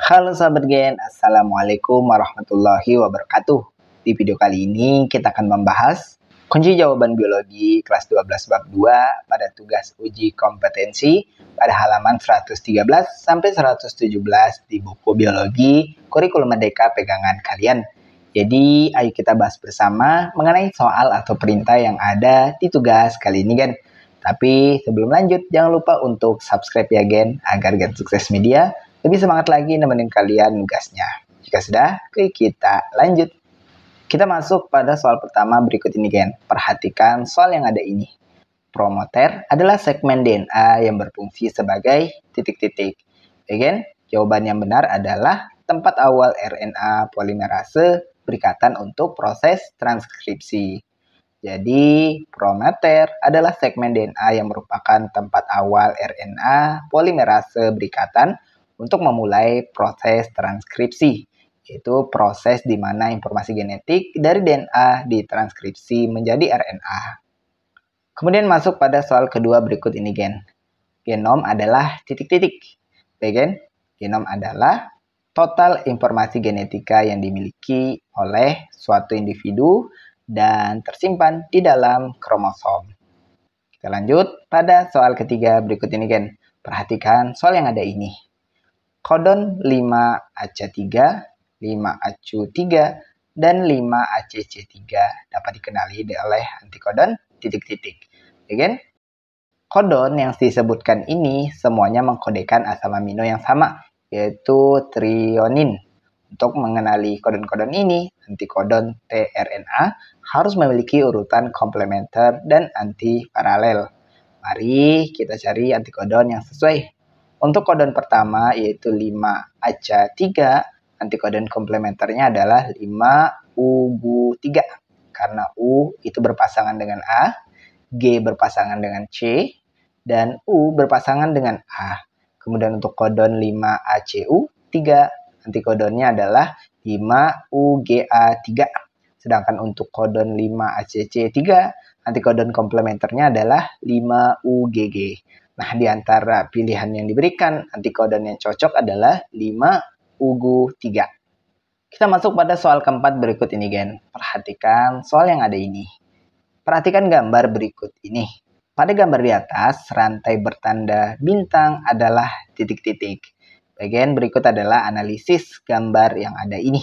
Halo sahabat Gen, Assalamualaikum warahmatullahi wabarakatuh. Di video kali ini kita akan membahas kunci jawaban biologi kelas 12 bab 2 pada tugas uji kompetensi pada halaman 113 sampai 117 di buku biologi kurikulum merdeka pegangan kalian. Jadi ayo kita bahas bersama mengenai soal atau perintah yang ada di tugas kali ini Gen. Tapi sebelum lanjut jangan lupa untuk subscribe ya Gen, agar Gen Sukses Media lebih semangat lagi nemenin kalian nugasnya. Jika sudah, kita lanjut. Kita masuk pada soal pertama berikut ini, Gen. Perhatikan soal yang ada ini. Promoter adalah segmen DNA yang berfungsi sebagai titik-titik. Ya, Gen? Jawaban yang benar adalah tempat awal RNA polimerase berikatan untuk proses transkripsi. Jadi, promoter adalah segmen DNA yang merupakan tempat awal RNA polimerase berikatan untuk memulai proses transkripsi, yaitu proses di mana informasi genetik dari DNA ditranskripsi menjadi RNA. Kemudian masuk pada soal kedua berikut ini, Gen. Genom adalah titik-titik. Gen, genom adalah total informasi genetika yang dimiliki oleh suatu individu dan tersimpan di dalam kromosom. Kita lanjut pada soal ketiga berikut ini, Gen. Perhatikan soal yang ada ini. Kodon 5AC3, 5ACU3, dan 5ACC3 dapat dikenali oleh antikodon titik-titik. Ya kan? Kodon yang disebutkan ini semuanya mengkodekan asam amino yang sama, yaitu trionin. Untuk mengenali kodon-kodon ini, antikodon tRNA harus memiliki urutan komplementer dan antiparalel. Mari kita cari antikodon yang sesuai. Untuk kodon pertama yaitu 5ACA3, antikodon komplementernya adalah 5UGU3. Karena U itu berpasangan dengan A, G berpasangan dengan C, dan U berpasangan dengan A. Kemudian untuk kodon 5ACU3, antikodonnya adalah 5UGA3. Sedangkan untuk kodon 5ACC3, antikodon komplementernya adalah 5UGG. Nah, di antara pilihan yang diberikan, antikodon yang cocok adalah 5UGU3. Kita masuk pada soal keempat berikut ini, Gen. Perhatikan soal yang ada ini. Perhatikan gambar berikut ini. Pada gambar di atas, rantai bertanda bintang adalah titik-titik. Bagian berikut adalah analisis gambar yang ada ini.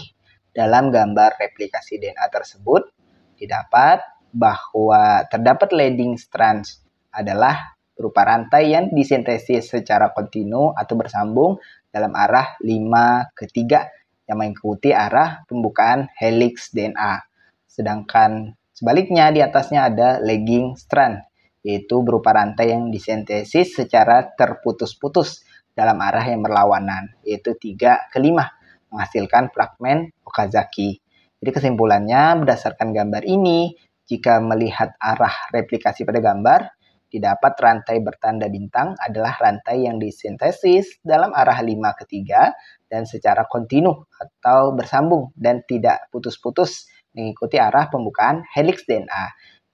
Dalam gambar replikasi DNA tersebut, didapat bahwa terdapat leading strands adalah berupa rantai yang disintesis secara kontinu atau bersambung dalam arah 5 ke 3 yang mengikuti arah pembukaan helix DNA. Sedangkan sebaliknya di atasnya ada lagging strand, yaitu berupa rantai yang disintesis secara terputus-putus dalam arah yang berlawanan, yaitu 3 ke 5, menghasilkan fragmen Okazaki. Jadi kesimpulannya berdasarkan gambar ini, jika melihat arah replikasi pada gambar, didapat rantai bertanda bintang adalah rantai yang disintesis dalam arah 5 ke 3 dan secara kontinu atau bersambung dan tidak putus-putus mengikuti arah pembukaan helix DNA.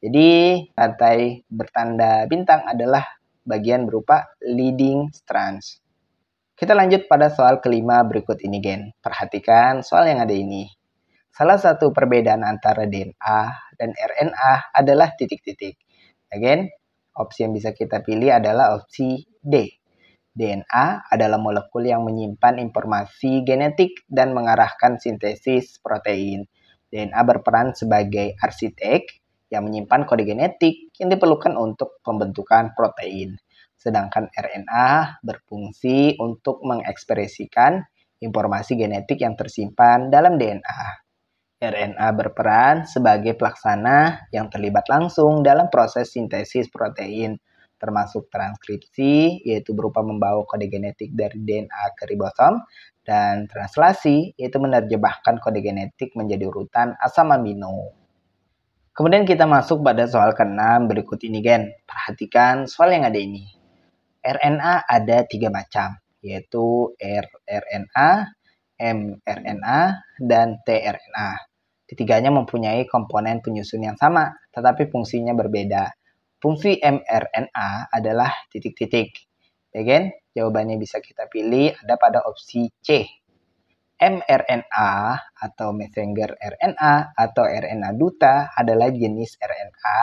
Jadi rantai bertanda bintang adalah bagian berupa leading strands. Kita lanjut pada soal kelima berikut ini, Gen. Perhatikan soal yang ada ini. Salah satu perbedaan antara DNA dan RNA adalah titik-titik. Gen, opsi yang bisa kita pilih adalah opsi D. DNA adalah molekul yang menyimpan informasi genetik dan mengarahkan sintesis protein. DNA berperan sebagai arsitek yang menyimpan kode genetik yang diperlukan untuk pembentukan protein. Sedangkan RNA berfungsi untuk mengekspresikan informasi genetik yang tersimpan dalam DNA. RNA berperan sebagai pelaksana yang terlibat langsung dalam proses sintesis protein, termasuk transkripsi, yaitu berupa membawa kode genetik dari DNA ke ribosom, dan translasi, yaitu menerjemahkan kode genetik menjadi urutan asam amino. Kemudian kita masuk pada soal ke-6 berikut ini, Gen. Perhatikan soal yang ada ini. RNA ada 3 macam, yaitu rRNA, mRNA, dan tRNA. Ketiganya mempunyai komponen penyusun yang sama, tetapi fungsinya berbeda. Fungsi mRNA adalah titik-titik. Ya kan? Jawabannya bisa kita pilih ada pada opsi C. mRNA atau messenger RNA atau RNA duta adalah jenis RNA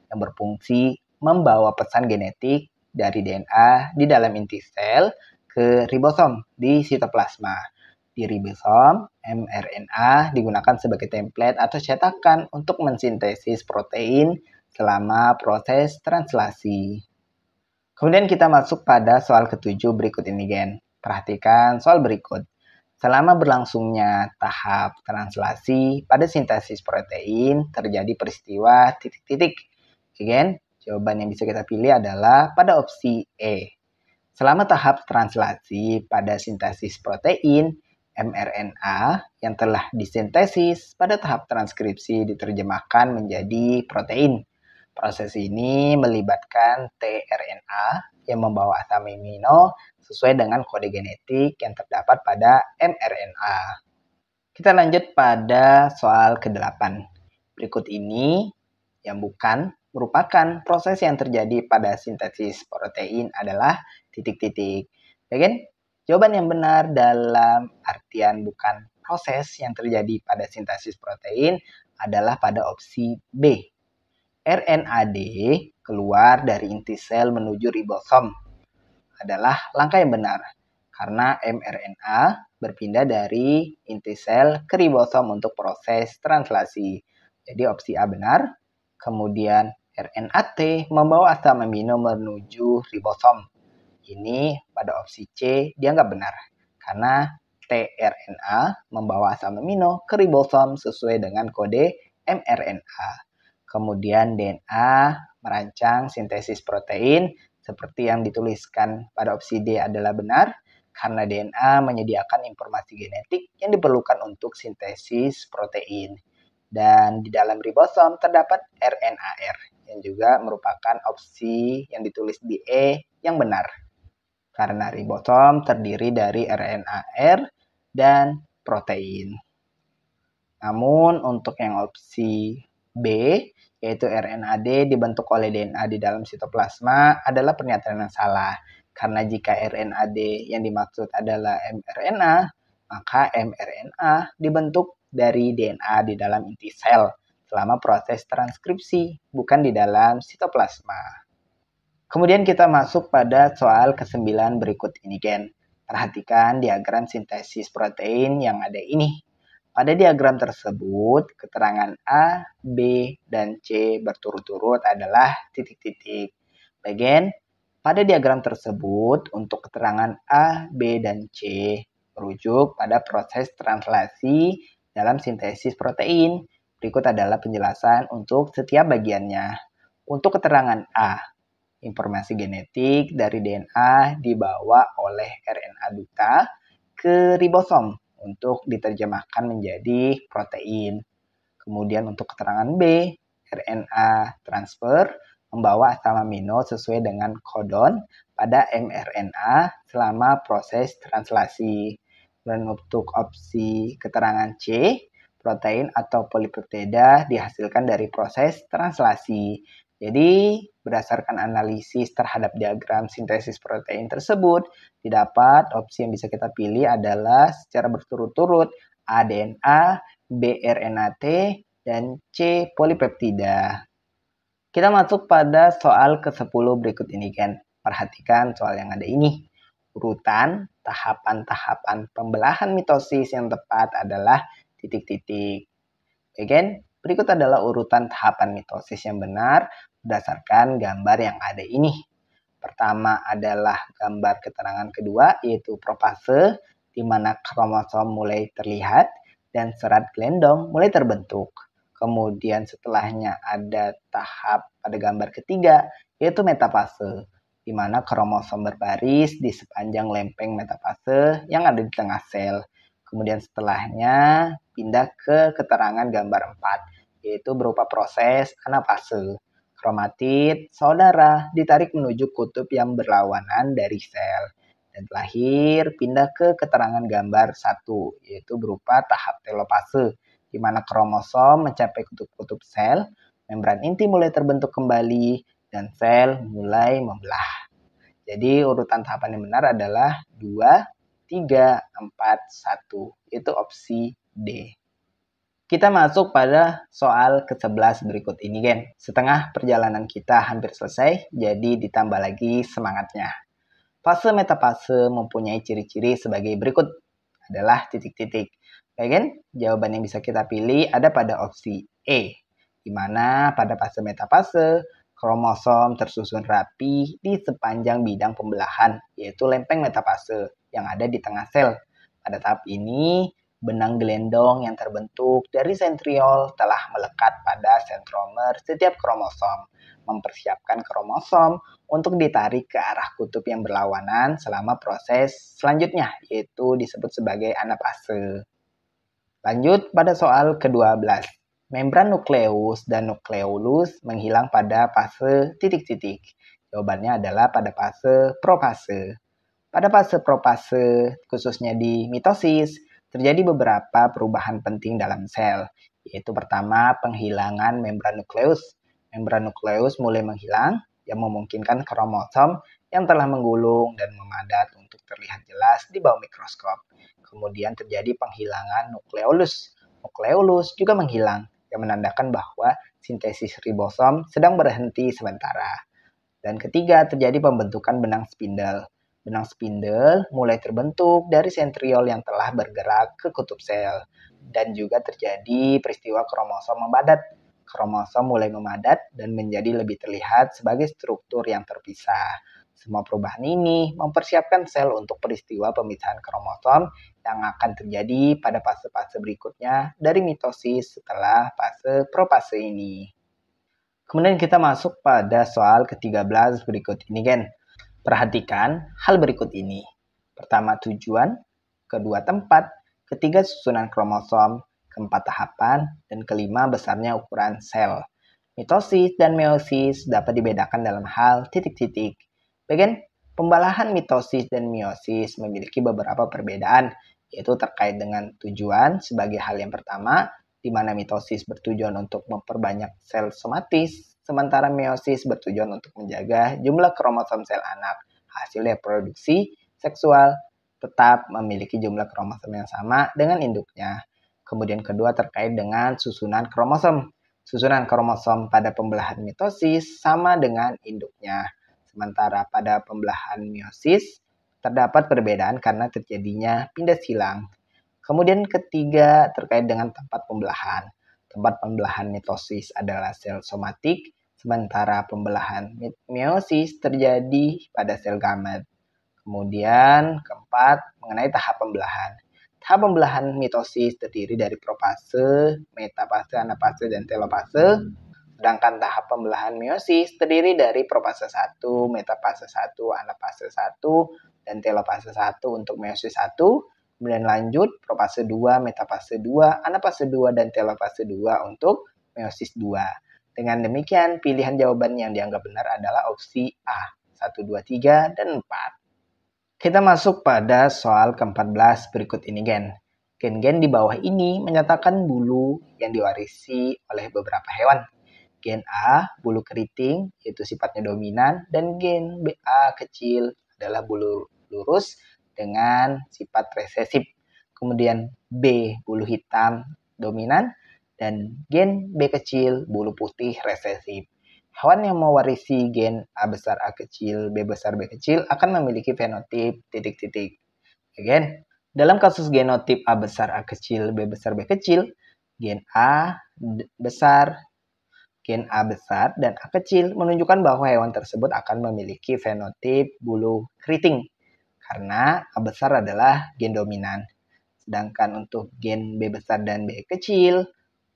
yang berfungsi membawa pesan genetik dari DNA di dalam inti sel ke ribosom di sitoplasma. Di ribosom, mRNA digunakan sebagai template atau cetakan untuk mensintesis protein selama proses translasi. Kemudian kita masuk pada soal ketujuh berikut ini, Gen. Perhatikan soal berikut. Selama berlangsungnya tahap translasi pada sintesis protein, terjadi peristiwa titik-titik. Gen, jawaban yang bisa kita pilih adalah pada opsi E. Selama tahap translasi pada sintesis protein, mRNA yang telah disintesis pada tahap transkripsi diterjemahkan menjadi protein. Proses ini melibatkan tRNA yang membawa asam amino sesuai dengan kode genetik yang terdapat pada mRNA. Kita lanjut pada soal ke-8. Berikut ini yang bukan merupakan proses yang terjadi pada sintesis protein adalah titik-titik. Bagian jawaban yang benar dalam artian bukan proses yang terjadi pada sintesis protein adalah pada opsi B. RNAD keluar dari inti sel menuju ribosom adalah langkah yang benar karena mRNA berpindah dari inti sel ke ribosom untuk proses translasi. Jadi opsi A benar. Kemudian RNAT membawa asam amino menuju ribosom. Ini pada opsi C dianggap benar karena tRNA membawa asam amino ke ribosom sesuai dengan kode mRNA. Kemudian DNA merancang sintesis protein seperti yang dituliskan pada opsi D adalah benar karena DNA menyediakan informasi genetik yang diperlukan untuk sintesis protein. Dan di dalam ribosom terdapat RNAR yang juga merupakan opsi yang ditulis di E yang benar. Karena ribosom terdiri dari RNAR dan protein. Namun untuk yang opsi B, yaitu RNAD dibentuk oleh DNA di dalam sitoplasma adalah pernyataan yang salah. Karena jika RNAD yang dimaksud adalah mRNA, maka mRNA dibentuk dari DNA di dalam inti sel selama proses transkripsi, bukan di dalam sitoplasma. Kemudian kita masuk pada soal ke-9 berikut ini, Gen. Perhatikan diagram sintesis protein yang ada ini. Pada diagram tersebut, keterangan A, B, dan C berturut-turut adalah titik-titik. Bagian, pada diagram tersebut, untuk keterangan A, B, dan C merujuk pada proses translasi dalam sintesis protein. Berikut adalah penjelasan untuk setiap bagiannya. Untuk keterangan A, informasi genetik dari DNA dibawa oleh RNA duta ke ribosom untuk diterjemahkan menjadi protein. Kemudian untuk keterangan B, RNA transfer membawa asam amino sesuai dengan kodon pada mRNA selama proses translasi. Dan untuk opsi keterangan C, protein atau polipeptida dihasilkan dari proses translasi. Jadi, berdasarkan analisis terhadap diagram sintesis protein tersebut, didapat opsi yang bisa kita pilih adalah secara berturut-turut A DNA, B RNAT, dan C polipeptida. Kita masuk pada soal ke-10 berikut ini, Ken. Perhatikan soal yang ada ini. Urutan tahapan-tahapan pembelahan mitosis yang tepat adalah titik-titik. Again, berikut adalah urutan tahapan mitosis yang benar berdasarkan gambar yang ada ini. Pertama adalah gambar keterangan kedua, yaitu profase, di mana kromosom mulai terlihat dan serat gelendong mulai terbentuk. Kemudian setelahnya ada tahap pada gambar ketiga, yaitu metafase, di mana kromosom berbaris di sepanjang lempeng metafase yang ada di tengah sel. Kemudian setelahnya pindah ke keterangan gambar 4, yaitu berupa proses anafase. Kromatid saudara ditarik menuju kutub yang berlawanan dari sel. Dan terakhir pindah ke keterangan gambar 1, yaitu berupa tahap telopase, di mana kromosom mencapai kutub-kutub sel, membran inti mulai terbentuk kembali, dan sel mulai membelah. Jadi urutan tahapan yang benar adalah 2, 3, 4, 1. Itu opsi D. Kita masuk pada soal ke-11 berikut ini, Gen. Setengah perjalanan kita hampir selesai, jadi ditambah lagi semangatnya. Fase metafase mempunyai ciri-ciri sebagai berikut. Adalah titik-titik. Baik, Gen? Jawaban yang bisa kita pilih ada pada opsi E, di mana pada fase metafase, kromosom tersusun rapi di sepanjang bidang pembelahan, yaitu lempeng metafase yang ada di tengah sel. Pada tahap ini, benang gelendong yang terbentuk dari sentriol telah melekat pada sentromer setiap kromosom, mempersiapkan kromosom untuk ditarik ke arah kutub yang berlawanan selama proses selanjutnya, yaitu disebut sebagai anafase. Lanjut pada soal ke-12. Membran nukleus dan nukleolus menghilang pada fase titik-titik. Jawabannya adalah pada fase profase. Pada fase profase, khususnya di mitosis, terjadi beberapa perubahan penting dalam sel, yaitu pertama penghilangan membran nukleus. Membran nukleus mulai menghilang, yang memungkinkan kromosom yang telah menggulung dan memadat untuk terlihat jelas di bawah mikroskop. Kemudian terjadi penghilangan nukleolus. Nukleolus juga menghilang, yang menandakan bahwa sintesis ribosom sedang berhenti sementara. Dan ketiga, terjadi pembentukan benang spindle. Benang spindle mulai terbentuk dari sentriol yang telah bergerak ke kutub sel. Dan juga terjadi peristiwa kromosom memadat. Kromosom mulai memadat dan menjadi lebih terlihat sebagai struktur yang terpisah. Semua perubahan ini mempersiapkan sel untuk peristiwa pemisahan kromosom yang akan terjadi pada fase-fase berikutnya dari mitosis setelah fase profase ini. Kemudian kita masuk pada soal ke-13 berikut ini, Gen. Perhatikan hal berikut ini. Pertama tujuan, kedua tempat, ketiga susunan kromosom, keempat tahapan, dan kelima besarnya ukuran sel. Mitosis dan meiosis dapat dibedakan dalam hal titik-titik. Bagian pembelahan mitosis dan meiosis memiliki beberapa perbedaan, yaitu terkait dengan tujuan sebagai hal yang pertama, di mana mitosis bertujuan untuk memperbanyak sel somatis, sementara meiosis bertujuan untuk menjaga jumlah kromosom sel anak. Hasil reproduksi seksual tetap memiliki jumlah kromosom yang sama dengan induknya. Kemudian kedua terkait dengan susunan kromosom. Susunan kromosom pada pembelahan mitosis sama dengan induknya. Sementara pada pembelahan meiosis terdapat perbedaan karena terjadinya pindah silang. Kemudian ketiga terkait dengan tempat pembelahan. Tempat pembelahan mitosis adalah sel somatik, sementara pembelahan meiosis terjadi pada sel gamet. Kemudian keempat mengenai tahap pembelahan. Tahap pembelahan mitosis terdiri dari profase, metafase, anafase, dan telofase. Sedangkan tahap pembelahan meiosis terdiri dari profase 1, metafase 1, anafase 1, dan telofase 1 untuk meiosis 1. Kemudian lanjut profase 2, metafase 2, anafase 2, dan telofase 2 untuk meiosis 2. Dengan demikian, pilihan jawaban yang dianggap benar adalah opsi A, 1, 2, 3, dan 4. Kita masuk pada soal ke-14 berikut ini, Gen. Gen-gen di bawah ini menyatakan bulu yang diwarisi oleh beberapa hewan. Gen A, bulu keriting, yaitu sifatnya dominan, dan gen BA kecil adalah bulu lurus dengan sifat resesif. Kemudian B, bulu hitam dominan, dan gen B kecil, bulu putih resesif. Hewan yang mewarisi gen A besar A kecil, B besar B kecil akan memiliki fenotip titik-titik. Again, dalam kasus genotip A besar A kecil, B besar B kecil, gen A besar, gen A besar, dan A kecil menunjukkan bahwa hewan tersebut akan memiliki fenotip bulu keriting karena A besar adalah gen dominan. Sedangkan untuk gen B besar dan B kecil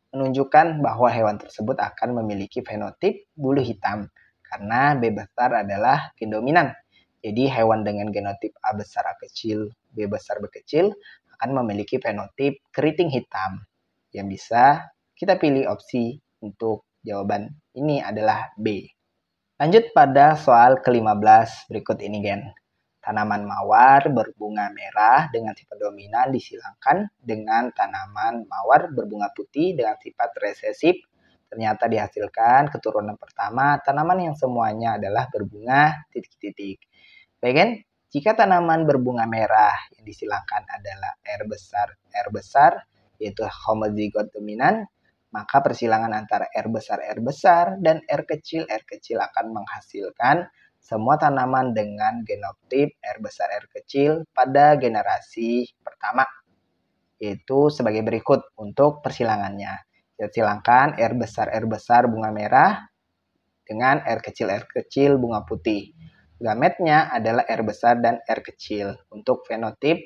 menunjukkan bahwa hewan tersebut akan memiliki fenotip bulu hitam karena B besar adalah gen dominan. Jadi hewan dengan genotip A besar A kecil, B besar B kecil akan memiliki fenotip keriting hitam. Yang bisa kita pilih opsi untuk jawaban ini adalah B. Lanjut pada soal ke-15 berikut ini, Gen. Tanaman mawar berbunga merah dengan sifat dominan disilangkan dengan tanaman mawar berbunga putih dengan sifat resesif. Ternyata dihasilkan keturunan pertama tanaman yang semuanya adalah berbunga titik-titik. Baik, Gen? Jika tanaman berbunga merah, yang disilangkan adalah R besar, yaitu homozigot dominan, maka persilangan antara R besar, dan R kecil akan menghasilkan semua tanaman dengan genotip R besar, R kecil pada generasi pertama, yaitu sebagai berikut untuk persilangannya. Kita silangkan R besar bunga merah dengan R kecil bunga putih. Gametnya adalah R besar dan R kecil untuk fenotip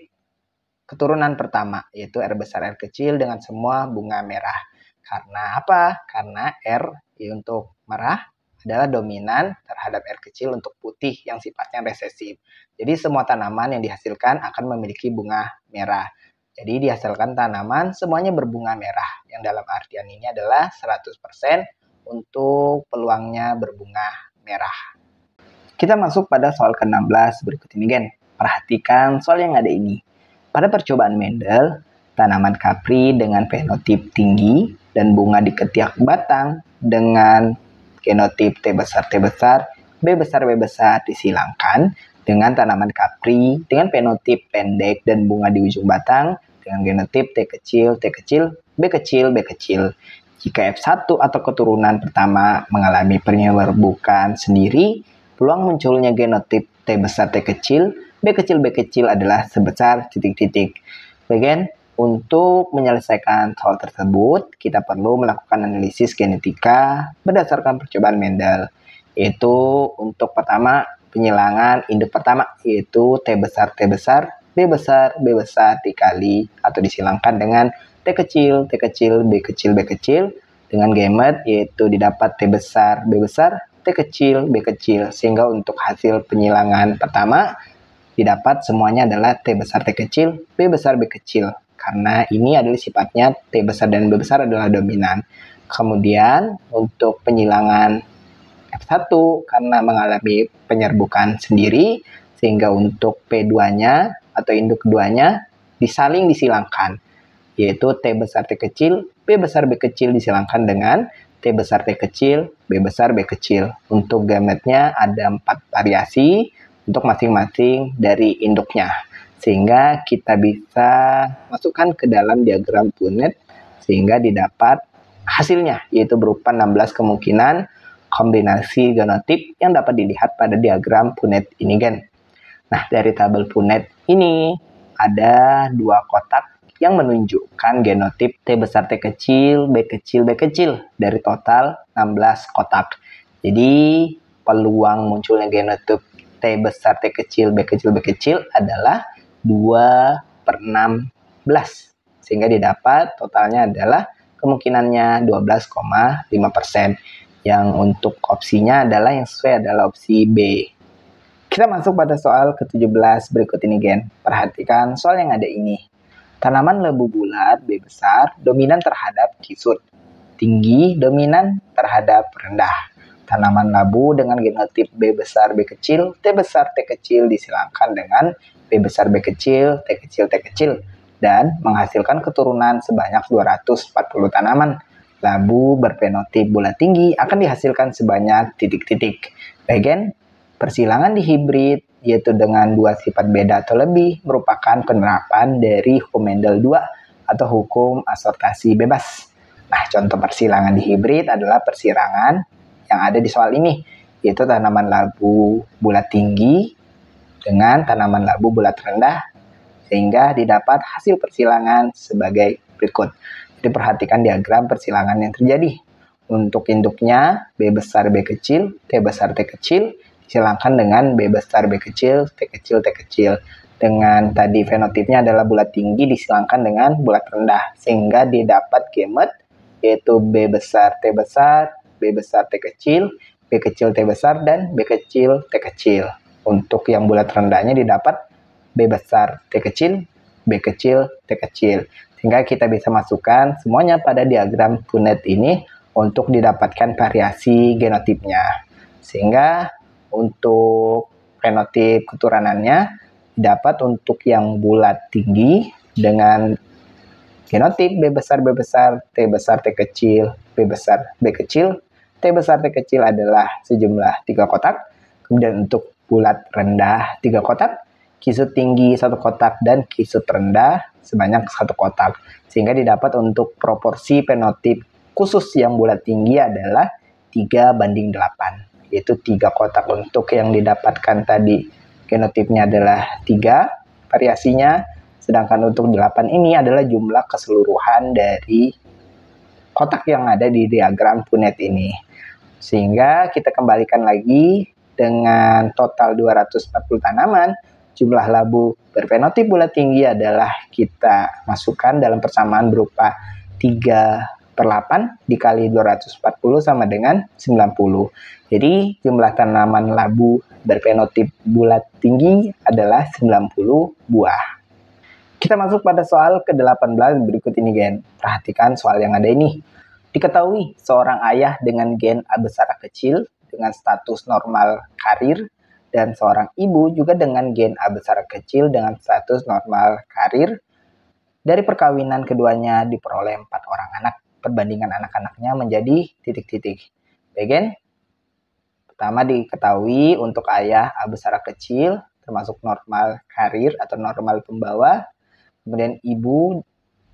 keturunan pertama, yaitu R besar R kecil dengan semua bunga merah. Karena apa? Karena R untuk merah adalah dominan terhadap R kecil untuk putih yang sifatnya resesif. Jadi semua tanaman yang dihasilkan akan memiliki bunga merah. Jadi dihasilkan tanaman semuanya berbunga merah. Yang dalam artian ini adalah 100% untuk peluangnya berbunga merah. Kita masuk pada soal ke-16 berikut ini, Gen. Perhatikan soal yang ada ini. Pada percobaan Mendel, tanaman kapri dengan fenotip tinggi dan bunga di ketiak batang dengan genotip T besar, B besar disilangkan dengan tanaman kapri dengan fenotip pendek dan bunga di ujung batang dengan genotip T kecil, B kecil. Jika F1 atau keturunan pertama mengalami penyerbukan sendiri, peluang munculnya genotip T besar, T kecil, B kecil adalah sebesar titik-titik. Bagian untuk menyelesaikan soal tersebut, kita perlu melakukan analisis genetika berdasarkan percobaan Mendel. Yaitu untuk pertama, penyilangan induk pertama, yaitu T besar, B besar dikali atau disilangkan dengan T kecil, B kecil, dengan gamet yaitu didapat T besar, B besar, T kecil, B kecil, sehingga untuk hasil penyilangan pertama didapat semuanya adalah T besar, T kecil, B besar, B kecil. Karena ini adalah sifatnya T besar dan B besar adalah dominan. Kemudian untuk penyilangan F1 karena mengalami penyerbukan sendiri, sehingga untuk P2-nya atau induk keduanya disilangkan, yaitu T besar, T kecil, B besar, B kecil disilangkan dengan T besar, T kecil, B besar, B kecil. Untuk gametnya ada 4 variasi untuk masing-masing dari induknya. Sehingga kita bisa masukkan ke dalam diagram Punnett sehingga didapat hasilnya, yaitu berupa 16 kemungkinan kombinasi genotip yang dapat dilihat pada diagram Punnett ini, Gen. Nah, dari tabel Punnett ini ada 2 kotak yang menunjukkan genotip T besar, T kecil, B kecil dari total 16 kotak. Jadi, peluang munculnya genotip T besar, T kecil, B kecil adalah 2/16. Sehingga didapat totalnya adalah kemungkinannya 12,5%. Yang untuk opsinya adalah yang sesuai adalah opsi B. Kita masuk pada soal ke-17 berikut ini, Gen. Perhatikan soal yang ada ini. Tanaman lebu bulat B besar dominan terhadap kisut. Tinggi dominan terhadap rendah. Tanaman labu dengan genotip B besar, B kecil, T besar, T kecil disilangkan dengan B besar, B kecil, T kecil, dan menghasilkan keturunan sebanyak 240 tanaman. Labu berfenotip bulat tinggi akan dihasilkan sebanyak titik-titik. Bagian persilangan di hibrid, yaitu dengan 2 sifat beda atau lebih, merupakan penerapan dari hukum Mendel 2 atau hukum asortasi bebas. Nah, contoh persilangan di hibrid adalah persilangan yang ada di soal ini, yaitu tanaman labu bulat tinggi dengan tanaman labu bulat rendah, sehingga didapat hasil persilangan sebagai berikut. Jadi perhatikan diagram persilangan yang terjadi. Untuk induknya B besar, B kecil, T besar, T kecil, disilangkan dengan B besar, B kecil, T kecil. Dengan tadi fenotipnya adalah bulat tinggi disilangkan dengan bulat rendah, sehingga didapat gamet yaitu B besar, T besar, B besar, T kecil, B kecil, T besar, dan B kecil, T kecil. Untuk yang bulat rendahnya didapat B besar, T kecil, B kecil, T kecil. Sehingga kita bisa masukkan semuanya pada diagram Punnett ini untuk didapatkan variasi genotipnya. Sehingga untuk fenotip keturunannya dapat untuk yang bulat tinggi dengan genotip B besar, T besar, T kecil, B besar, B kecil, T besar, T kecil adalah sejumlah 3 kotak. Kemudian untuk bulat rendah 3 kotak, kisut tinggi satu kotak dan kisut rendah sebanyak satu kotak. Sehingga didapat untuk proporsi fenotip khusus yang bulat tinggi adalah 3:8. Yaitu 3 kotak untuk yang didapatkan tadi genotipnya adalah 3 variasinya. Sedangkan untuk 8 ini adalah jumlah keseluruhan dari kotak yang ada di diagram Punnett ini. Sehingga kita kembalikan lagi dengan total 240 tanaman, jumlah labu berfenotip bulat tinggi adalah kita masukkan dalam persamaan berupa 3/8 dikali 240 sama dengan 90. Jadi jumlah tanaman labu berfenotip bulat tinggi adalah 90 buah. Kita masuk pada soal ke-18 berikut ini, Gen. Perhatikan soal yang ada ini. Diketahui seorang ayah dengan gen A besar A kecil dengan status normal karir dan seorang ibu juga dengan gen A besar A kecil dengan status normal karir. Dari perkawinan keduanya diperoleh 4 orang anak. Perbandingan anak-anaknya menjadi titik-titik. Baik, Gen? Pertama diketahui untuk ayah A besar A kecil termasuk normal karir atau normal pembawa. Kemudian ibu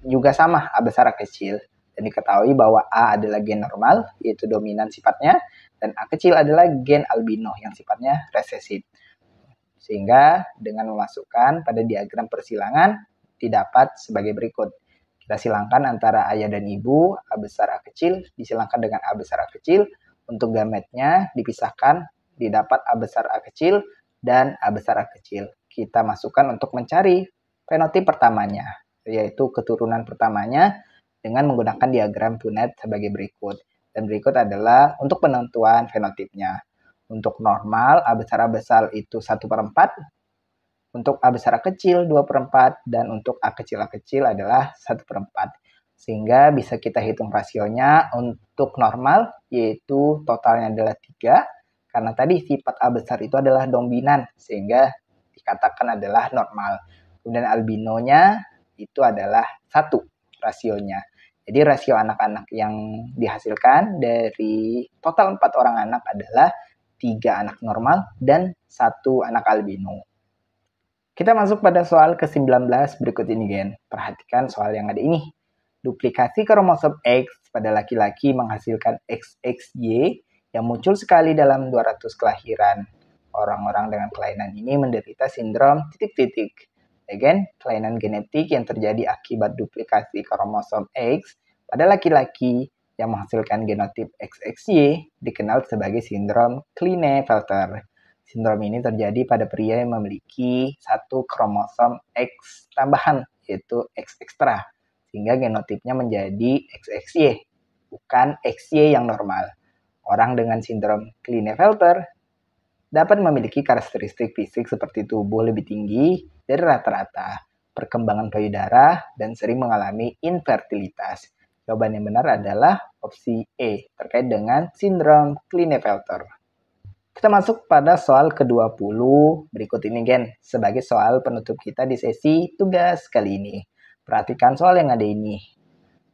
juga sama A besar A kecil. Dan diketahui bahwa A adalah gen normal, yaitu dominan sifatnya, dan A kecil adalah gen albino yang sifatnya resesif. Sehingga dengan memasukkan pada diagram persilangan, didapat sebagai berikut. Kita silangkan antara ayah dan ibu, A besar A kecil, disilangkan dengan A besar A kecil. Untuk gametnya dipisahkan, didapat A besar A kecil dan A besar A kecil. Kita masukkan untuk mencari fenotip pertamanya, yaitu keturunan pertamanya, dengan menggunakan diagram Punnett sebagai berikut. Dan berikut adalah untuk penentuan fenotipnya. Untuk normal, A besar itu 1/4. Untuk A besar A kecil 2/4. Dan untuk A kecil adalah 1/4. Sehingga bisa kita hitung rasionya untuk normal, yaitu totalnya adalah 3. Karena tadi sifat A besar itu adalah dominan, sehingga dikatakan adalah normal. Kemudian albinonya itu adalah 1. Rasionya. Jadi rasio anak-anak yang dihasilkan dari total 4 orang anak adalah 3 anak normal dan 1 anak albino. Kita masuk pada soal ke-19 berikut ini, Gen. Perhatikan soal yang ada ini. Duplikasi kromosom X pada laki-laki menghasilkan XXY yang muncul sekali dalam 200 kelahiran. Orang-orang dengan kelainan ini menderita sindrom titik-titik. Again, kelainan genetik yang terjadi akibat duplikasi kromosom X pada laki-laki yang menghasilkan genotip XXY dikenal sebagai sindrom Klinefelter. Sindrom ini terjadi pada pria yang memiliki 1 kromosom X tambahan, yaitu X ekstra, sehingga genotipnya menjadi XXY, bukan XY yang normal. Orang dengan sindrom Klinefelter dapat memiliki karakteristik fisik seperti tubuh lebih tinggi dari rata-rata, perkembangan payudara, dan sering mengalami infertilitas. Jawaban yang benar adalah opsi E, terkait dengan sindrom Klinefelter. Kita masuk pada soal ke-20 berikut ini, Gen, sebagai soal penutup kita di sesi tugas kali ini. Perhatikan soal yang ada ini.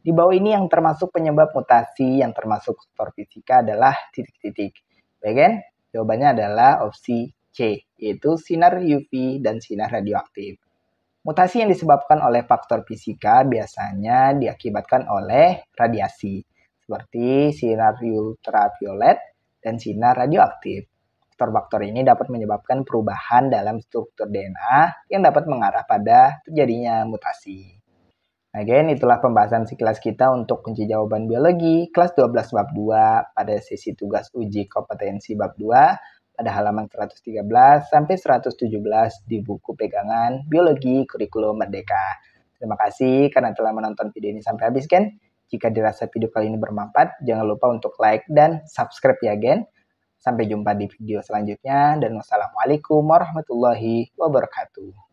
Di bawah ini yang termasuk penyebab mutasi yang termasuk faktor fisika adalah titik-titik. Baik, Gen? Jawabannya adalah opsi C, yaitu sinar UV dan sinar radioaktif. Mutasi yang disebabkan oleh faktor fisika biasanya diakibatkan oleh radiasi, seperti sinar ultraviolet dan sinar radioaktif. Faktor-faktor ini dapat menyebabkan perubahan dalam struktur DNA yang dapat mengarah pada terjadinya mutasi. Again, itulah pembahasan sekilas kita untuk kunci jawaban biologi kelas 12 bab 2 pada sesi tugas uji kompetensi bab 2 pada halaman 113 sampai 117 di buku pegangan Biologi Kurikulum Merdeka. Terima kasih karena telah menonton video ini sampai habis, Gen. Jika dirasa video kali ini bermanfaat, jangan lupa untuk like dan subscribe ya, Gen. Sampai jumpa di video selanjutnya dan wassalamualaikum warahmatullahi wabarakatuh.